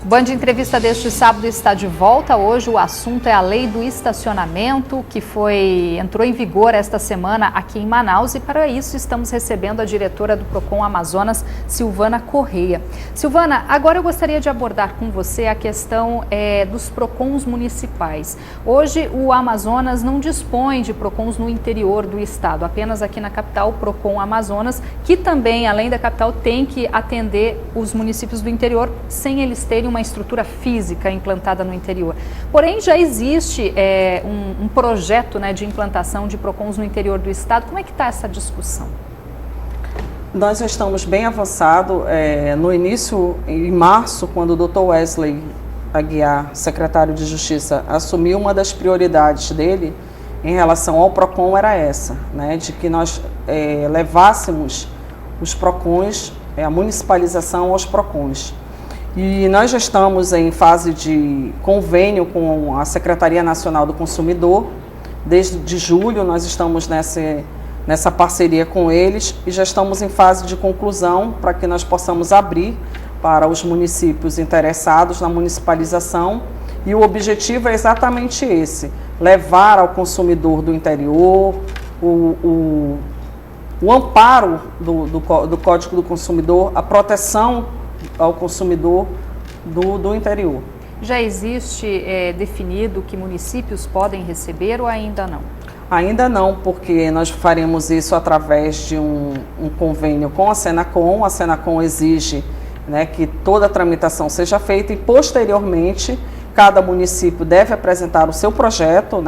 Band Entrevista deste sábado está de volta. Hoje o assunto é a lei do estacionamento, que entrou em vigor esta semana aqui em Manaus, e para isso estamos recebendo a diretora do Procon Amazonas, Silvana Correia. Silvana, agora eu gostaria de abordar com você a questão dos Procons municipais. Hoje o Amazonas não dispõe de Procons no interior do estado, apenas aqui na capital, o Procon Amazonas, que também, além da capital, tem que atender os municípios do interior sem eles terem uma estrutura física implantada no interior. Porém, já existe um projeto, de implantação de Procons no interior do estado. Como é que está essa discussão? Nós já estamos bem avançados. No início, em março, quando o Dr. Wesley Aguiar, secretário de Justiça, assumiu, uma das prioridades dele em relação ao Procon era essa, de que nós levássemos os Procons, a municipalização aos Procons. E nós já estamos em fase de convênio com a Secretaria Nacional do Consumidor. Desde julho nós estamos nessa parceria com eles e já estamos em fase de conclusão para que nós possamos abrir para os municípios interessados na municipalização. E o objetivo é exatamente esse: levar ao consumidor do interior o amparo do Código do Consumidor, a proteção ao consumidor do interior. Já existe definido que municípios podem receber ou ainda não? Ainda não, porque nós faremos isso através de um convênio com a Senacom. A Senacom exige que toda a tramitação seja feita e, posteriormente, cada município deve apresentar o seu projeto,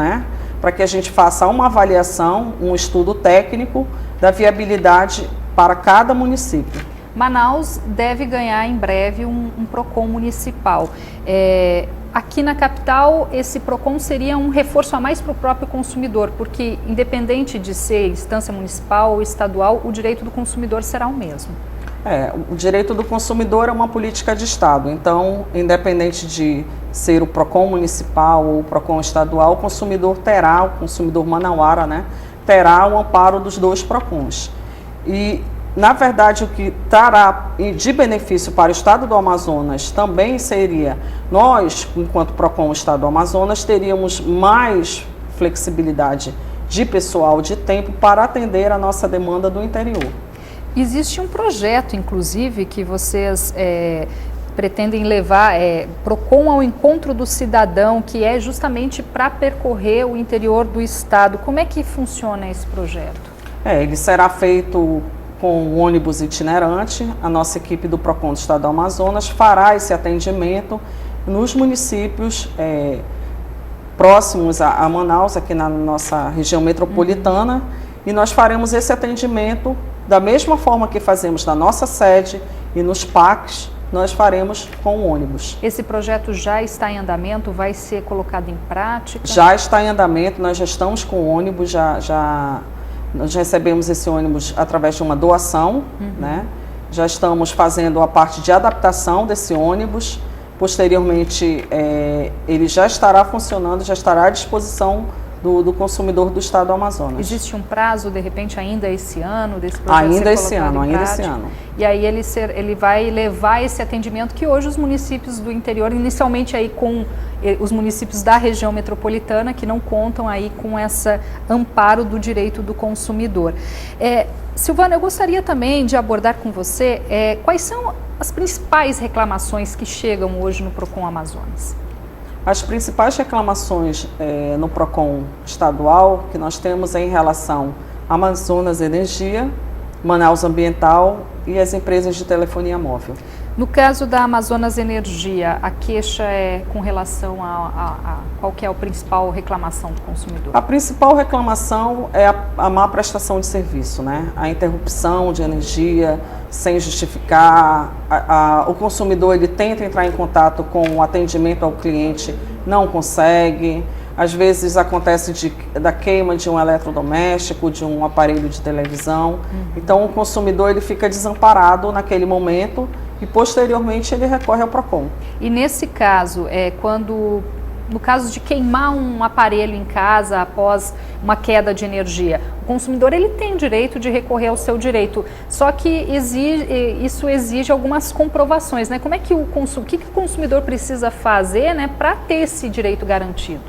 para que a gente faça uma avaliação, um estudo técnico da viabilidade para cada município. Manaus deve ganhar em breve um Procon municipal. Aqui na capital, esse Procon seria um reforço a mais para o próprio consumidor, porque independente de ser instância municipal ou estadual, o direito do consumidor será o mesmo. O direito do consumidor é uma política de Estado, então, independente de ser o Procon municipal ou o Procon estadual, o consumidor manauara, terá o amparo dos dois Procons. E, na verdade, o que trará de benefício para o Estado do Amazonas também seria, nós, enquanto Procon Estado do Amazonas, teríamos mais flexibilidade de pessoal, de tempo, para atender a nossa demanda do interior. Existe um projeto, inclusive, que vocês pretendem levar Procon ao encontro do cidadão, que é justamente para percorrer o interior do estado. Como é que funciona esse projeto? Ele será feito com um ônibus itinerante. A nossa equipe do Procon do Estado do Amazonas fará esse atendimento nos municípios próximos a Manaus, aqui na nossa região metropolitana, e nós faremos esse atendimento da mesma forma que fazemos na nossa sede e nos PACs, nós faremos com o ônibus. Esse projeto já está em andamento, vai ser colocado em prática? Já está em andamento, nós já estamos com o ônibus, nós recebemos esse ônibus através de uma doação, Já estamos fazendo a parte de adaptação desse ônibus. Posteriormente, ele já estará funcionando, já estará à disposição do consumidor do Estado do Amazonas. Existe um prazo, de repente, ainda esse ano, desse projeto ainda esse ano. E aí ele vai levar esse atendimento que hoje os municípios do interior, inicialmente aí com os municípios da região metropolitana, que não contam aí com esse amparo do direito do consumidor. Silvana, eu gostaria também de abordar com você quais são as principais reclamações que chegam hoje no Procon Amazonas. As principais reclamações no Procon estadual que nós temos é em relação a Amazonas Energia, Manaus Ambiental e as empresas de telefonia móvel. No caso da Amazonas Energia, a queixa é com relação a qual que é a principal reclamação do consumidor? A principal reclamação é a má prestação de serviço, a interrupção de energia sem justificar. O consumidor ele tenta entrar em contato com o atendimento ao cliente, não consegue. Às vezes acontece da queima de um eletrodoméstico, de um aparelho de televisão. Então o consumidor ele fica desamparado naquele momento e posteriormente ele recorre ao Procon. E nesse caso, quando no caso de queimar um aparelho em casa após uma queda de energia, o consumidor ele tem direito de recorrer ao seu direito, só que isso exige algumas comprovações, né? Como é que o consumidor precisa fazer, né, para ter esse direito garantido?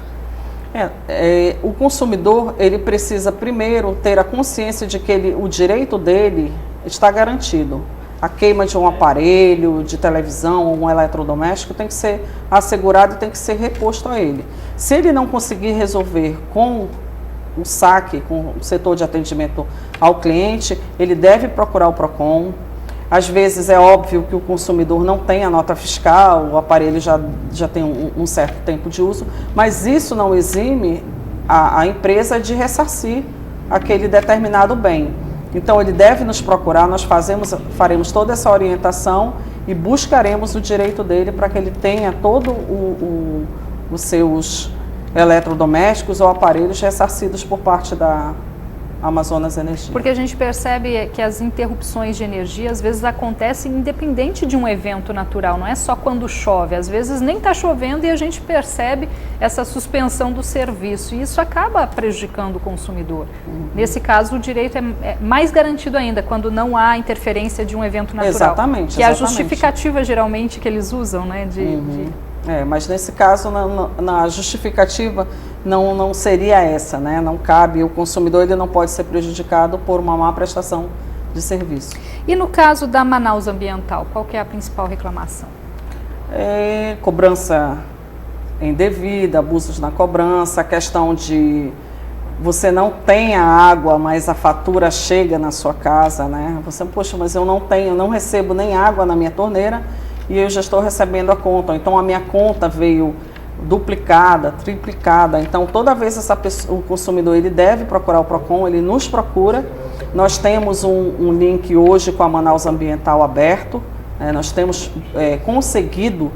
O consumidor ele precisa primeiro ter a consciência de que o direito dele está garantido. A queima de um aparelho, de televisão ou um eletrodoméstico tem que ser assegurado e tem que ser reposto a ele. Se ele não conseguir resolver com o SAC, com o setor de atendimento ao cliente, ele deve procurar o PROCON. Às vezes é óbvio que o consumidor não tem a nota fiscal, o aparelho já tem um certo tempo de uso, mas isso não exime a empresa de ressarcir aquele determinado bem. Então ele deve nos procurar, nós faremos toda essa orientação e buscaremos o direito dele para que ele tenha todo os seus eletrodomésticos ou aparelhos ressarcidos por parte da Amazonas Energia. Porque a gente percebe que as interrupções de energia às vezes acontecem independente de um evento natural, não é só quando chove, às vezes nem está chovendo e a gente percebe essa suspensão do serviço e isso acaba prejudicando o consumidor. Nesse caso o direito é mais garantido ainda quando não há interferência de um evento natural. Exatamente. Que é a justificativa geralmente que eles usam, né? Mas nesse caso, na justificativa, não seria essa, né? Não cabe, o consumidor ele não pode ser prejudicado por uma má prestação de serviço. E no caso da Manaus Ambiental, qual que é a principal reclamação? Cobrança indevida, abusos na cobrança, a questão de você não tem a água, mas a fatura chega na sua casa, né? Você, poxa, mas eu não recebo nem água na minha torneira, e eu já estou recebendo a conta. Então, a minha conta veio duplicada, triplicada. Então, toda vez o consumidor ele deve procurar o PROCON, ele nos procura. Nós temos um link hoje com a Manaus Ambiental aberto. Nós temos conseguido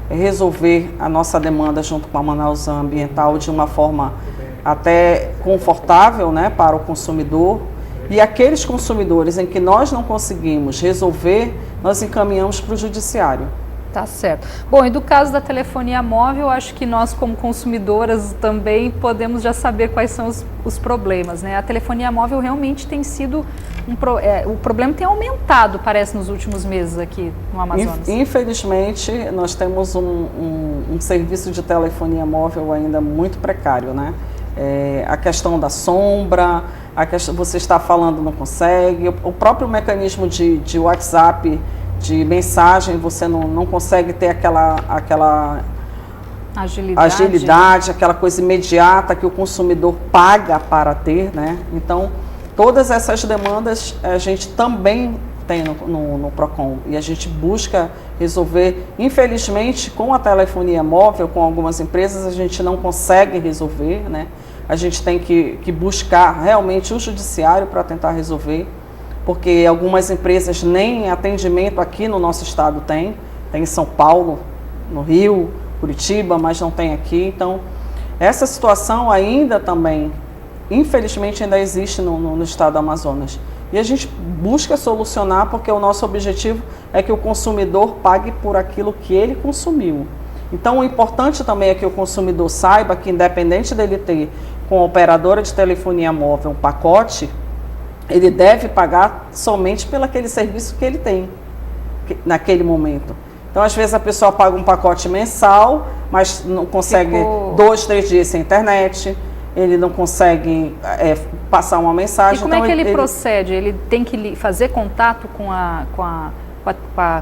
resolver a nossa demanda junto com a Manaus Ambiental de uma forma até confortável, né, para o consumidor. E aqueles consumidores em que nós não conseguimos resolver, nós encaminhamos para o judiciário. Tá certo. Bom, e do caso da telefonia móvel, acho que nós como consumidoras também podemos já saber quais são os problemas, né? A telefonia móvel realmente tem sido o problema tem aumentado, parece, nos últimos meses aqui no Amazonas. Infelizmente, nós temos um serviço de telefonia móvel ainda muito precário, né? A questão da sombra, você está falando, não consegue, o próprio mecanismo de WhatsApp, de mensagem, você não consegue ter aquela agilidade, aquela coisa imediata que o consumidor paga para ter, né? Então, todas essas demandas a gente também tem no PROCON e a gente busca resolver. Infelizmente, com a telefonia móvel, com algumas empresas, a gente não consegue resolver, né? A gente tem que buscar realmente o judiciário para tentar resolver, porque algumas empresas nem atendimento aqui no nosso estado tem em São Paulo, no Rio, Curitiba, mas não tem aqui. Então, essa situação ainda também, infelizmente, ainda existe no estado do Amazonas. E a gente busca solucionar porque o nosso objetivo é que o consumidor pague por aquilo que ele consumiu. Então, o importante também é que o consumidor saiba que, independente dele ter com a operadora de telefonia móvel um pacote, ele deve pagar somente pelo aquele serviço que ele tem naquele momento. Então, às vezes a pessoa paga um pacote mensal, mas não consegue 2, 3 dias sem internet, ele não consegue passar uma mensagem. E como é que ele procede? Ele tem que fazer contato com a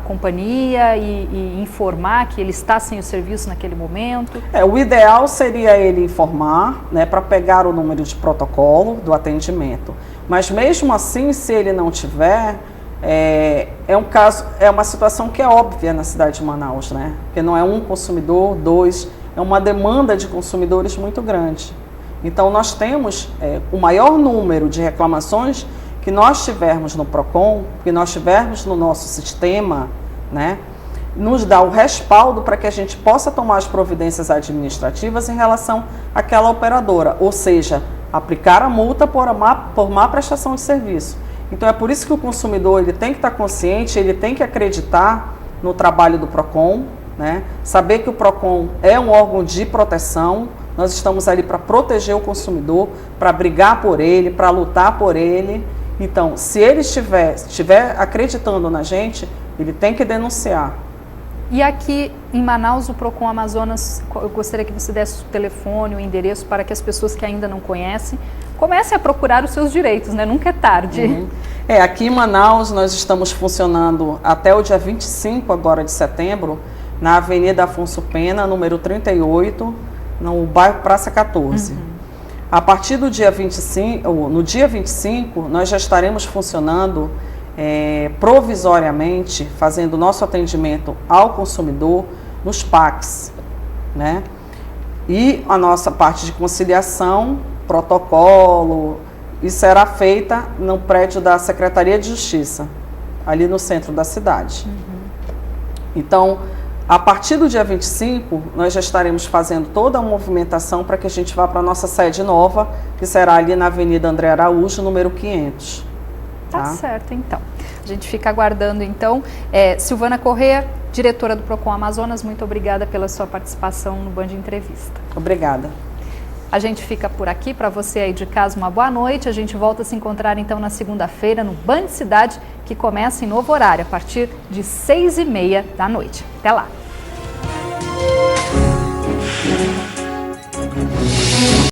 companhia e informar que ele está sem o serviço naquele momento? O ideal seria ele informar, né, para pegar o número de protocolo do atendimento. Mas mesmo assim, se ele não tiver, é uma situação que é óbvia na cidade de Manaus, né? Porque não é um consumidor, 2, é uma demanda de consumidores muito grande. Então nós temos o maior número de reclamações que nós tivermos no PROCON, que nós tivermos no nosso sistema, né, nos dá o respaldo para que a gente possa tomar as providências administrativas em relação àquela operadora, ou seja, aplicar a multa por má prestação de serviço. Então é por isso que o consumidor ele tem que estar consciente, ele tem que acreditar no trabalho do PROCON, né? Saber que o PROCON é um órgão de proteção, nós estamos ali para proteger o consumidor, para brigar por ele, para lutar por ele. Então, se ele estiver acreditando na gente, ele tem que denunciar. E aqui em Manaus, o PROCON Amazonas, eu gostaria que você desse o telefone, o endereço, para que as pessoas que ainda não conhecem comecem a procurar os seus direitos, né? Nunca é tarde. Uhum. Aqui em Manaus nós estamos funcionando até o dia 25 agora de setembro, na Avenida Afonso Pena, número 38, no bairro Praça 14. Uhum. A partir do dia 25, no dia 25, nós já estaremos funcionando provisoriamente, fazendo nosso atendimento ao consumidor nos PACs, né? E a nossa parte de conciliação, protocolo, isso será feita no prédio da Secretaria de Justiça, ali no centro da cidade. Uhum. Então, a partir do dia 25, nós já estaremos fazendo toda a movimentação para que a gente vá para a nossa sede nova, que será ali na Avenida André Araújo, número 500. Tá certo, então. A gente fica aguardando, então. Silvana Corrêa, diretora do PROCON Amazonas, muito obrigada pela sua participação no Band Entrevista. Obrigada. A gente fica por aqui. Para você aí de casa, uma boa noite. A gente volta a se encontrar então na segunda-feira no Band Cidade, que começa em novo horário, a partir de 6h30 da noite. Até lá!